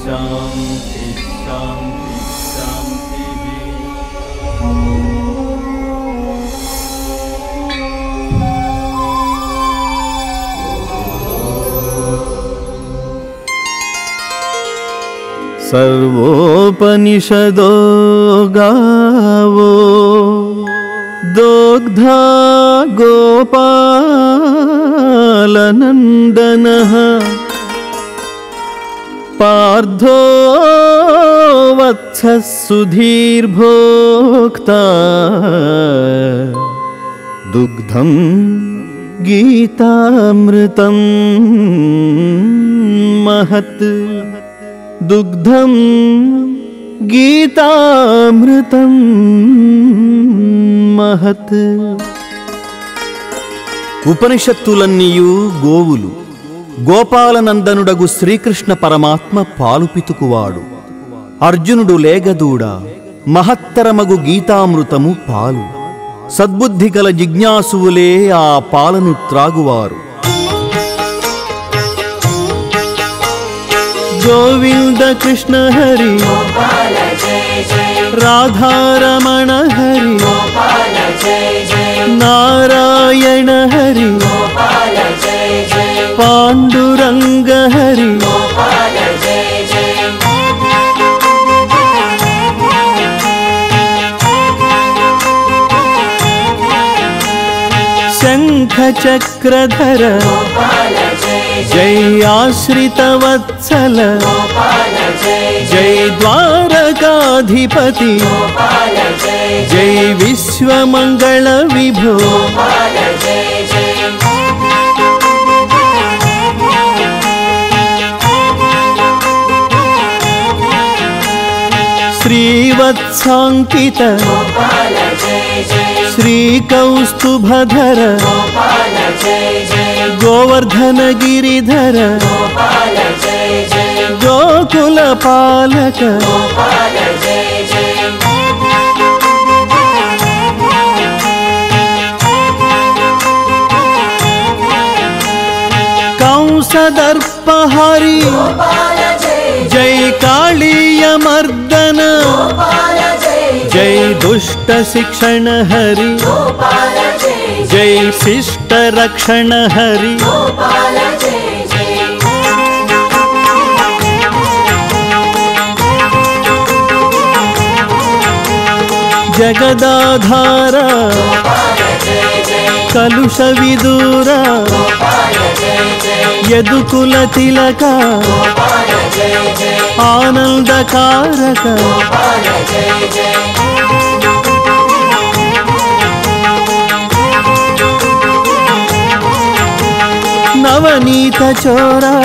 शांति शांति शांति। सर्वोपनिषदो गावो दोग्धा गोपालनन्दनः पार्थो वत्सः सुधीर्भोक्ता दुग्धं गीतामृतं महत् दुग्धं गीतामृतं महत्। ఉపనిషత్తులన్నీయు గోవులు. గోపాలనందనుడగు శ్రీకృష్ణ పరమాత్మ పాలు పితుకువాడు. అర్జునుడు లేగదూడ, మహత్తరమగు గీతామృతము పాలు. సద్బుద్ధి గల జిజ్ఞాసువులే ఆ పాలను త్రాగువారు. गोविंद कृष्ण हरि राधारमण हरि नारायण हरि पांडुरंग हरि शंख चक्रधर जय आश्रित वत्सल जय द्वारकाधिपति जय विश्वमंगल विभो श्रीवत्सांकित श्रीकौस्तुभधर गोवर्धन गिरिधर गोकुल पालक कंसदर्पहरि जय कालीय मर्दन जय दुष्ट शिक्षण हरि जय शिष्ट रक्षण हरि जगदाधार कलुष विदूर यदुकुल तिलक आनंदकारक नवनीत चोरा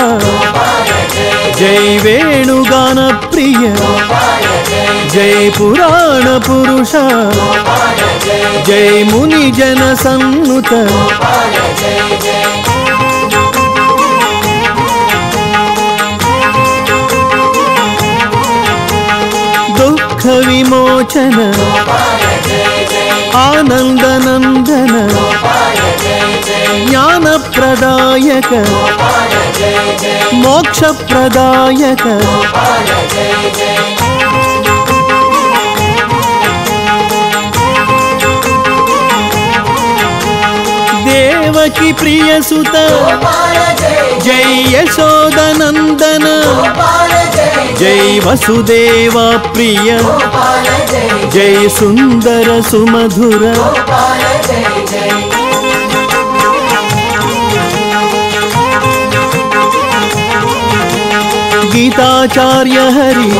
जय वेणुगान प्रिय जय पुराण पुरुष जय मुनि जन सन्नुत दुख विमोचन आनंद नंदन ज्ञान प्रदायक मोक्ष प्रदायक देवकी प्रिय सुत जय यशोदनंदन जय वसुदेव प्रिय जय सुंदर सुमधुर गीताचार्य हरि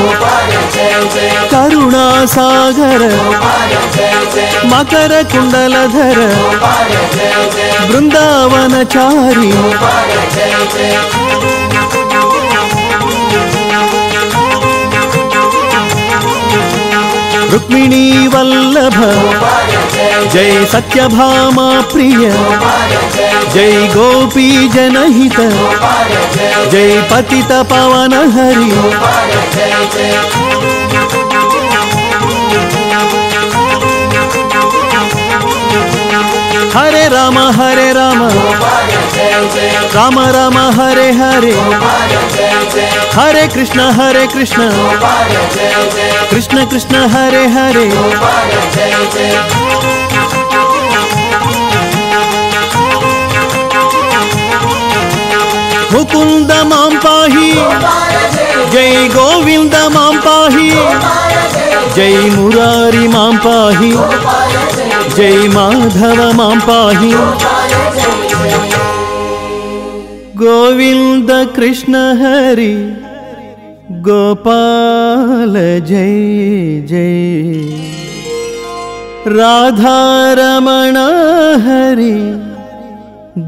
करुणा सागर मकर कुंडलधर वृंदावनचारी रुक्मिणी वल्लभ जय सत्यभामा प्रिय जय गोपी जनहित जय पतित पावन हरि हरे राम राम राम हरे हरे हरे कृष्ण कृष्ण कृष्ण हरे हरे मुकुंद मां पाहि जय गोविंद मां पाहि जय मुरारी मां पाहि जय माधव मां पाहि गोविंद कृष्ण हरि गोपाल जय जय राधा रमण हरि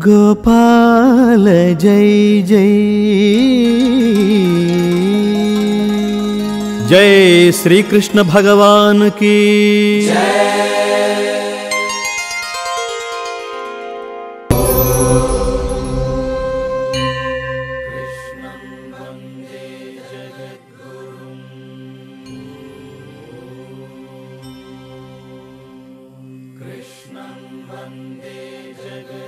गोपाल जय जय जय श्री कृष्ण भगवान की कृष्णं वन्दे जगद्गुरुं